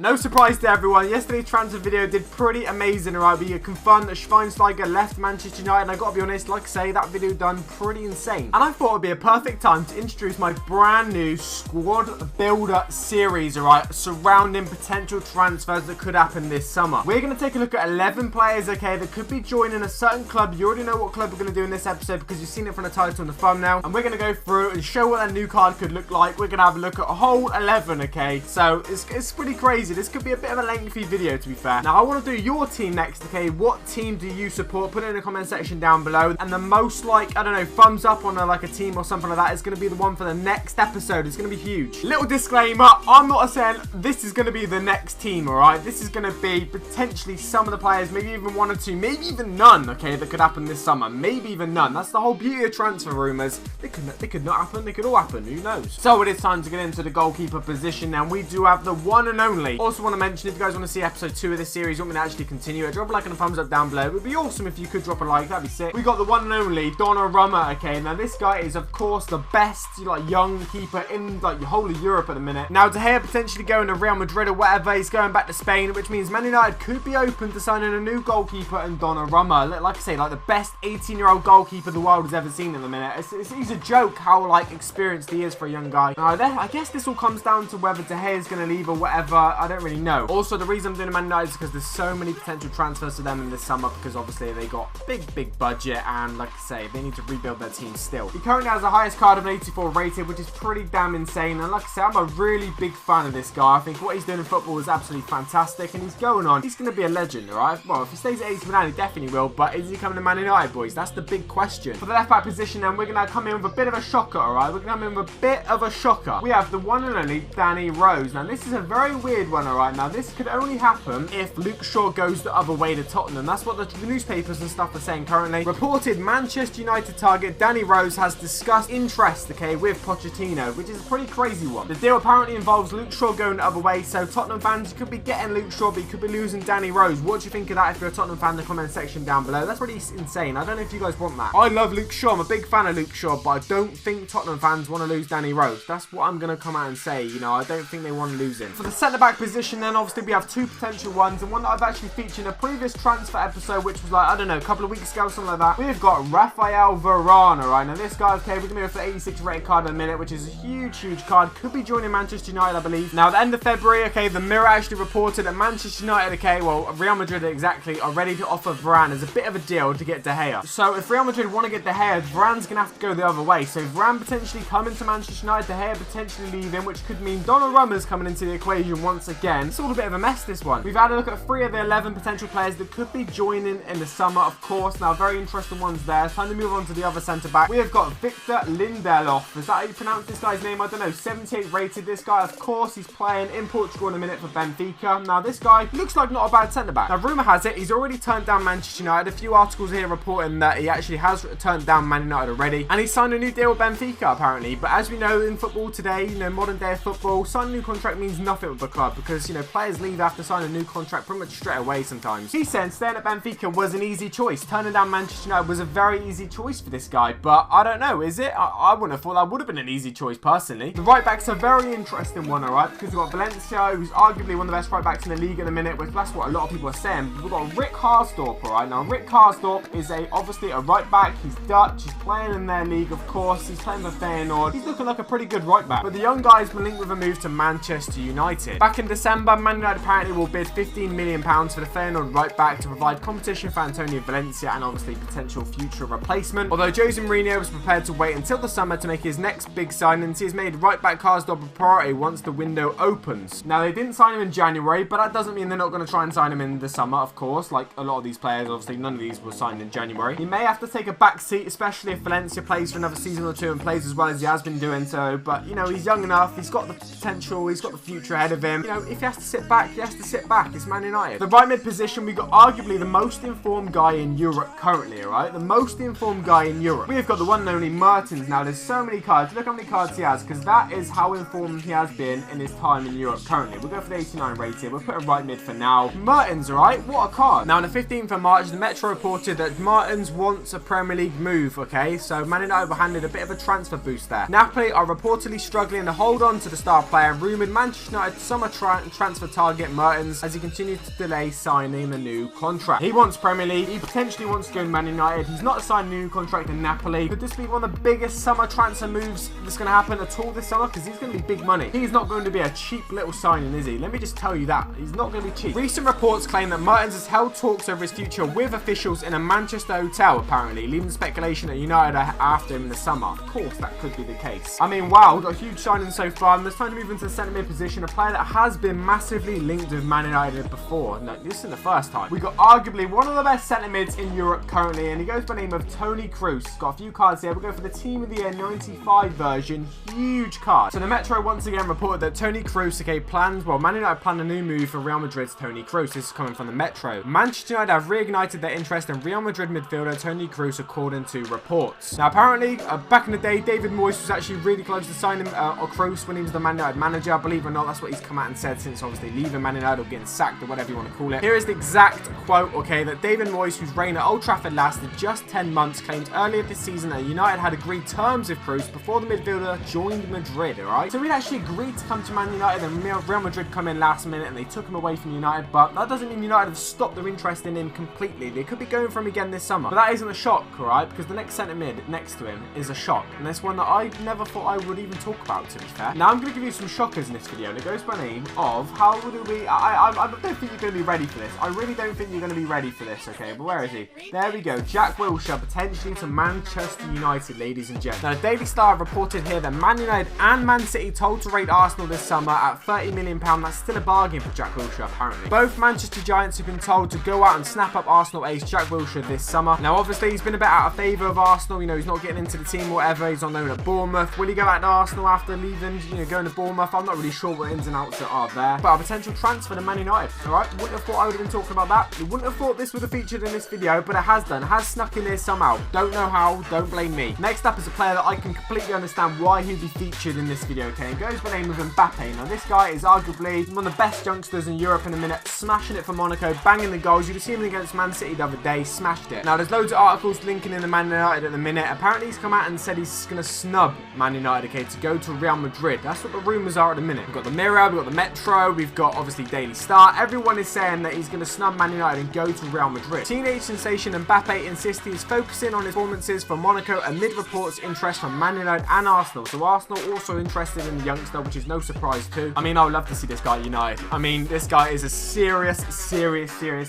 No surprise to everyone, yesterday's transfer video did pretty amazing, alright? We confirmed that Schweinsteiger left Manchester United, and I gotta be honest, like I say, that video done pretty insane. And I thought it would be a perfect time to introduce my brand new squad builder series, alright? Surrounding potential transfers that could happen this summer. We're gonna take a look at 11 players, okay, that could be joining a certain club. You already know what club we're gonna do in this episode because you've seen it from the title and the thumbnail. And we're gonna go through and show what that new card could look like. We're gonna have a look at a whole 11, okay? So it's pretty crazy. This could be a bit of a lengthy video, to be fair. Now, I want to do your team next, okay? What team do you support? Put it in the comment section down below. And the most, like, I don't know, thumbs up on a team or something like that is going to be the one for the next episode. It's going to be huge. Little disclaimer, I'm not saying this is going to be the next team, all right? This is going to be potentially some of the players, maybe even one or two, maybe even none, okay, that could happen this summer. Maybe even none. That's the whole beauty of transfer rumours. They could not happen. They could all happen. Who knows? So it is time to get into the goalkeeper position. And we do have the one and only. Also want to mention, if you guys want to see episode 2 of this series, you want me to actually continue it, drop a like and a thumbs up down below. It would be awesome if you could drop a like. That'd be sick. We got the one and only Donnarumma. Okay, now this guy is of course the best young keeper in the whole of Europe at the minute. Now De Gea potentially going to Real Madrid or whatever. He's going back to Spain, which means Man United could be open to signing a new goalkeeper in Donnarumma. Like I say, the best 18-year-old goalkeeper the world has ever seen at the minute. It's a joke how experienced he is for a young guy. Now, I guess this all comes down to whether De Gea is going to leave or whatever. I don't really know. Also, the reason I'm doing Man United is because there's so many potential transfers to them in this summer, because obviously they got big budget, and like I say, they need to rebuild their team still. He currently has the highest card of an 84 rated, which is pretty damn insane. And like I say, I'm a really big fan of this guy. I think what he's doing in football is absolutely fantastic, and he's going on. He's going to be a legend, alright? Well, if he stays at AC Milan, he definitely will, but is he coming to Man United, boys? That's the big question. For the left back position, then, we're going to come in with a bit of a shocker, alright? We're going to come in with a bit of a shocker. We have the one and only Danny Rose. Now, this is a very weird one, alright? Now, this could only happen if Luke Shaw goes the other way to Tottenham. That's what the newspapers and stuff are saying currently. Reported Manchester United target Danny Rose has discussed interest, okay, with Pochettino, which is a pretty crazy one. The deal apparently involves Luke Shaw going the other way, so Tottenham fans, you could be getting Luke Shaw, but you could be losing Danny Rose. What do you think of that if you're a Tottenham fan in the comment section down below? That's pretty insane. I don't know if you guys want that. I love Luke Shaw. I'm a big fan of Luke Shaw, but I don't think Tottenham fans want to lose Danny Rose. That's what I'm going to come out and say. You know, I don't think they want to lose him. For the centre-back position, then, obviously, we have two potential ones, and one that I've actually featured in a previous transfer episode, which was I don't know, a couple of weeks ago, something like that. We've got Raphal Varane, alright? Now, this guy, okay, we're going to go for the 86 rated card in a minute, which is a huge card. Could be joining Manchester United, I believe. Now, at the end of February, okay, the Mirror actually reported that Manchester United, okay, well, Real Madrid exactly, are ready to offer Varane as a bit of a deal to get De Gea. So, if Real Madrid want to get De Gea, Varane's going to have to go the other way. So, Varane potentially coming to Manchester United, De Gea potentially leaving, which could mean Donnarumma's coming into the equation once again. It's all a bit of a mess, this one. We've had a look at 3 of the 11 potential players that could be joining in the summer, of course. Now, very interesting ones there. It's time to move on to the other centre-back. We have got Victor Lindelof. Is that how you pronounce this guy's name? I don't know. 78 rated. This guy, of course, he's playing in Portugal in a minute for Benfica. Now, this guy looks like not a bad centre-back. Now, rumour has it, he's already turned down Manchester United. A few articles here reporting that he actually has turned down Man United already. And he's signed a new deal with Benfica, apparently. But as we know in football today, you know, modern day football, signing a new contract means nothing with the club because, you know, players leave after signing a new contract pretty much straight away sometimes. He said staying at Benfica was an easy choice. Turning down Manchester United was a very easy choice for this guy. But I don't know, is it? I wouldn't have thought that would have been an easy choice personally. The right back's a very interesting one, alright? Because we've got Valencia, who's arguably one of the best right backs in the league in a minute, which that's what a lot of people are saying. We've got Rick Harsdorp, alright? Now, Rick Harsdorp is obviously a right back. He's Dutch. He's playing in their league, of course. He's playing for Feyenoord. He's looking like a pretty good right back. But the young guy's been linked with a move to Manchester United. Back in December, Man United apparently will bid £15 million for the Feyenoord right back to provide competition for Antonio Valencia and obviously potential future replacement. Although Jose Mourinho was prepared to wait until the summer to make his next big signing, he has made right back Harsdorp a priority once the window opens. Now, they didn't sign him in January, but that doesn't mean they're not going to try and sign him in the summer, of course. Like a lot of these players, obviously none of these were signed in January. He may have to take a back seat, especially if Valencia plays for another season or two and plays as well as he has been doing so. But, you know, he's young enough. He's got the potential. He's got the future ahead of him. You know, if he has to sit back, he has to sit back. It's Man United. The right mid position, we got arguably the most informed guy in Europe currently, alright? The most informed guy in Europe. We have got the one and only Mertens. Now, there's so many cards. Look how many cards he has, because that is how informed he has been in his time in Europe currently. We'll go for the 89 rated. We'll put him right mid for now. Mertens, alright? What a card. Now, on the 15th of March, the Metro reported that Mertens wants a Premier League move, okay? So, Man United were handed a bit of a transfer boost there. Napoli are reportedly struggling to hold on to the star player. Rumoured Manchester United summer transfer target Mertens as he continues to delay signing the new contract. He wants Premier League. He potentially wants to go to Man United. He's not signed a new contract in Napoli. Could this be one of the biggest summer transfer moves that's going to happen at all this summer? Because he's going to be big money. He's not going to be a cheap little signing, is he? Let me just tell you that. He's not going to be cheap. Recent reports claim that Mertens has held talks over his future with officials in a Manchester hotel, apparently, leaving the speculation that United are after him in the summer. Of course, that could be the case. I mean, wow, we've got a huge signing so far, and there's time to move into the centre mid position, a player that has been massively linked with Man United before. No, this isn't the first time. We've got arguably one of the best centre mids in Europe currently, and he goes by the name of Toni Cruz. Got a few cards here. We'll go for the Team of the Year 95 version. Huge card. So the Metro once again reported that Toni Cruz, Man United plan a new move for Real Madrid's Toni Cruz. This is coming from the Metro. Manchester United have reignited their interest in Real Madrid midfielder Toni Cruz, according to reports. Now, apparently, back in the day, David Moyes was actually really close to signing Cruz when he was the Man United manager. Believe it or not, that's what he's come out and said since obviously leaving Man United or getting sacked or whatever you want to call it. Here is the exact quote, okay, that David Moyes, whose reign at Old Trafford lasted just 10 months, claimed earlier this season that United had agreed terms with Cruz before the midfielder joined Madrid, alright? So he'd actually agreed to come to Man United, and Real Madrid come in last minute and they took him away from United, but that doesn't mean United have stopped their interest in him completely. They could be going for him again this summer, but that isn't a shock, alright? Because the next centre mid next to him is a shock, and that's one that I never thought I would even talk about, to be fair. Now, I'm going to give you some shockers in this video, and it goes by the name of, how would we, I don't think you're going to be ready for this. I really don't think you're going to be ready for this, okay? But where is he? There we go. Jack Wilshere potentially to Manchester United, ladies and gents. Now, the Daily Star have reported here that Man United and Man City told to rate Arsenal this summer at £30 million. That's still a bargain for Jack Wilshere, apparently. Both Manchester Giants have been told to go out and snap up Arsenal ace Jack Wilshere this summer. Now, obviously, he's been a bit out of favour of Arsenal. You know, he's not getting into the team or whatever. He's on loan at Bournemouth. Will he go back to Arsenal after leaving, you know, going to Bournemouth? I'm not really sure what ins and outs are there. But a potential transfer to Man United, alright? Wouldn't have thought I would have been talking about that. You wouldn't have thought this would have featured in this video, but it has done. It has snuck in there somehow. Don't know how. Don't blame me. Next up is a player that I can completely understand why he'd be featured in this video, okay? It goes by the name of Mbappe. Now, this guy is arguably one of the best youngsters in Europe in a minute, smashing it for Monaco, banging the goals. You'd have seen him against Man City the other day, smashed it. Now, there's loads of articles linking in the Man United at the minute. Apparently, he's come out and said he's going to snub Man United, okay, to go to Real Madrid. That's what the rumours are at the minute. We've got the Mirror, we've got the Metro, we've got, obviously, Daily Star. Everyone is saying that he's going to snub Man United and go to Real Madrid. Teenage sensation Mbappe insists he is focusing on his performances for Monaco amid reports interest from Man United and Arsenal. So Arsenal also interested in the youngster, which is no surprise too. I mean, I would love to see this guy at United. I mean, this guy is a serious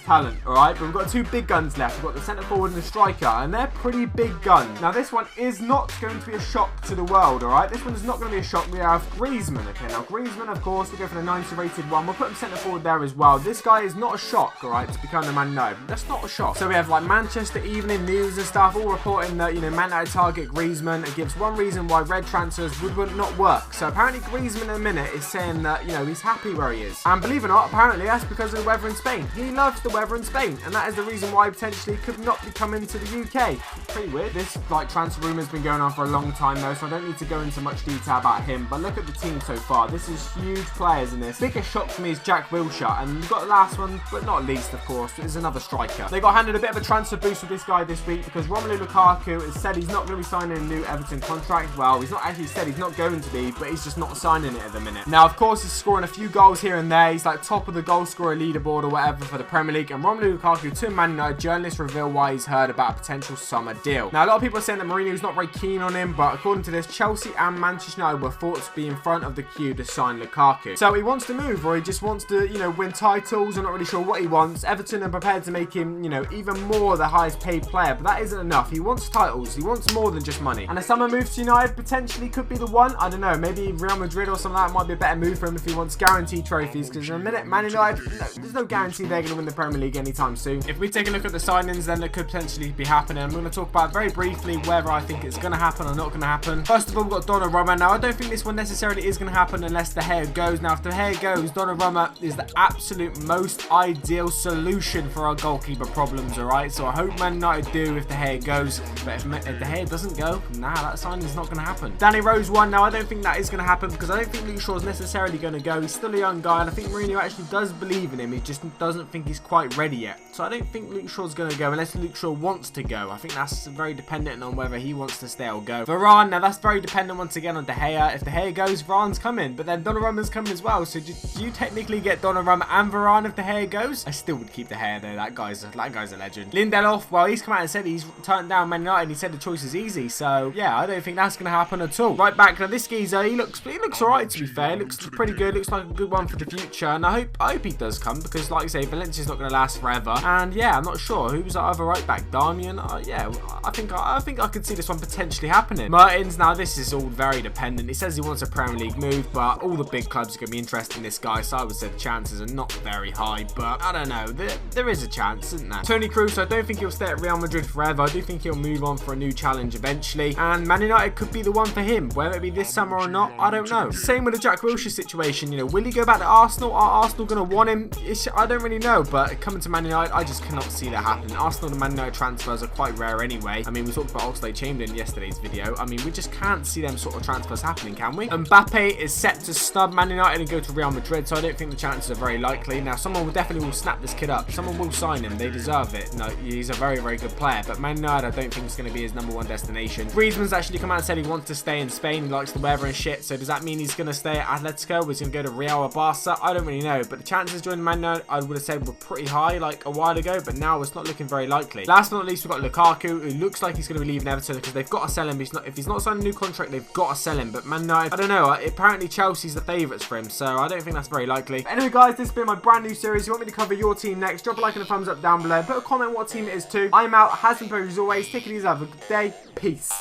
talent, alright? But we've got two big guns left. We've got the centre forward and the striker, and they're pretty big guns. Now, this one is not going to be a shock to the world, alright? This one is not going to be a shock. We have Griezmann, okay? Now, Griezmann, of course, we go for the 90 rated one. We'll put him centre forward there as well. This guy is not a shock, alright, to become the Man United. That's not a shock. So we have, like, Manchester Evening News and stuff all reporting that, you know, Man United target Griezmann. It gives one reason why red transfers would not work. So apparently Griezmann in a minute is saying that, you know, he's happy where he is. And believe it or not, apparently that's because of the weather in Spain. He loves the weather in Spain, and that is the reason why he potentially could not be coming to the UK. Pretty weird. This, like, transfer rumour has been going on for a long time though, so I don't need to go into much detail about him. But look at the team so far. This is huge players in this. Biggest shock for me is Jack Wilshere, and we've got the last one, but not least, of course, is another striker. They got handed a bit of a transfer boost with this guy this week because Romelu Lukaku has said he's not going to be signing a new Everton contract. Well, he's not actually said he's not going to be, but he's just not signing it at the minute. Now, of course, he's scoring a few goals here and there. He's like top of the goal scorer leaderboard or whatever for the Premier League. And Romelu Lukaku to Man United, journalists reveal why he's heard about a potential summer deal. Now, a lot of people are saying that Mourinho's not very keen on him, but according to this, Chelsea and Manchester United were thought to be in front of the queue to sign Lukaku. So he wants to move, or he just wants to, you know, win titles. I'm not really sure what he wants. Everton are prepared to make him, you know, even more the highest paid player, but that isn't enough. He wants titles. He wants more than just money. And a summer move to United potentially could be the one. I don't know. Maybe Real Madrid or something like that might be a better move for him if he wants guaranteed trophies, because in a minute, Man United, no, there's no guarantee they're going to win the Premier League anytime soon. If we take a look at the signings, then it could potentially be happening. I'm going to talk about very briefly whether I think it's going to happen or not going to happen. First of all, we've got Donnarumma. Now, I don't think this one necessarily is going to happen unless De Gea goes. Now, if De Gea goes, Donnarumma is the absolute most ideal solution for our goalkeeper problems, alright? So I hope Man United do if De Gea goes, but if De Gea doesn't go, nah, that signing is not going to happen. Danny Rose one. Now, I don't think that is going to happen because I don't think Luke Shaw is necessarily going to go. He's still a young guy, and I think Mourinho actually does believe in him. He just doesn't think he's quite ready yet. So I don't think Luke Shaw's going to go unless Luke Shaw wants to go. I think that's very dependent on whether he wants to stay or go. Varane, now that's very dependent once again on De Gea. If De Gea goes, Varane's coming, but then Donnarumma's coming as well. So do you technically get Donnarumma and Varane if De Gea goes? I still would keep De Gea though. That guy's a legend. Lindelof, well, he's come out and said he's turned down Man United and he said the choice is easy. So yeah, I don't think that's going to happen at all. Right back, now this geezer, he looks alright to be fair. He looks pretty good. Looks like a good one for the future. And I hope he does come because like I say, Valencia's not going to last forever. And yeah, I'm not sure. Who's our other right back? Darmian? Yeah, I think I could see this one potentially happening. Mertens, now this is all very dependent. He says he wants a Premier League move, but all the big clubs are going to be interested in this guy. So I would say the chances are not very high, but I don't know. There is a chance, isn't there? Toni Cruz, I don't think he'll stay at Real Madrid forever. I do think he'll move on for a new challenge eventually. And Man United could be the one for him. Whether it be this summer or not, I don't know. Same with the Jack Wilshere situation. You know, will he go back to Arsenal? Are Arsenal going to want him? I don't really know, but coming to Man United, I just cannot see that happening. Arsenal and Man United transfers are quite rare anyway. I mean, we talked about Oxlade-Chamberlain in yesterday's video. I mean, we just can't see them sort of transfers happening, can we? Mbappe is set to snub Man United and go to Real Madrid, so I don't think the chances are very likely. Now, someone will definitely snap this kid up. Someone will sign him. They deserve it. No, he's a very, very good player, but Man United, I don't think it's going to be his #1 destination. Griezmann's actually come out and said he wants to stay in Spain. He likes the weather and shit, so does that mean he's going to stay at Atletico? He's going to go to Real or Barca? I don't really know, but the chances of joining Man United, I would have said, were pretty high like a while ago, but now it's not looking very likely. Last but not least, we've got Lukaku, who looks like he's going to be leaving Everton because they've got to sell him. If he's not signing a new contract, they've got to sell him, but Man United, I don't know. Apparently Chelsea's the favourites for him, so I don't think that's very likely. But anyway, guys, this has been my brand new series. If you want me to cover your team next, drop a like and a thumbs up down below. Put a comment what team it is too. I'm out. Has been as always. Take it easy. Have a good day. Peace.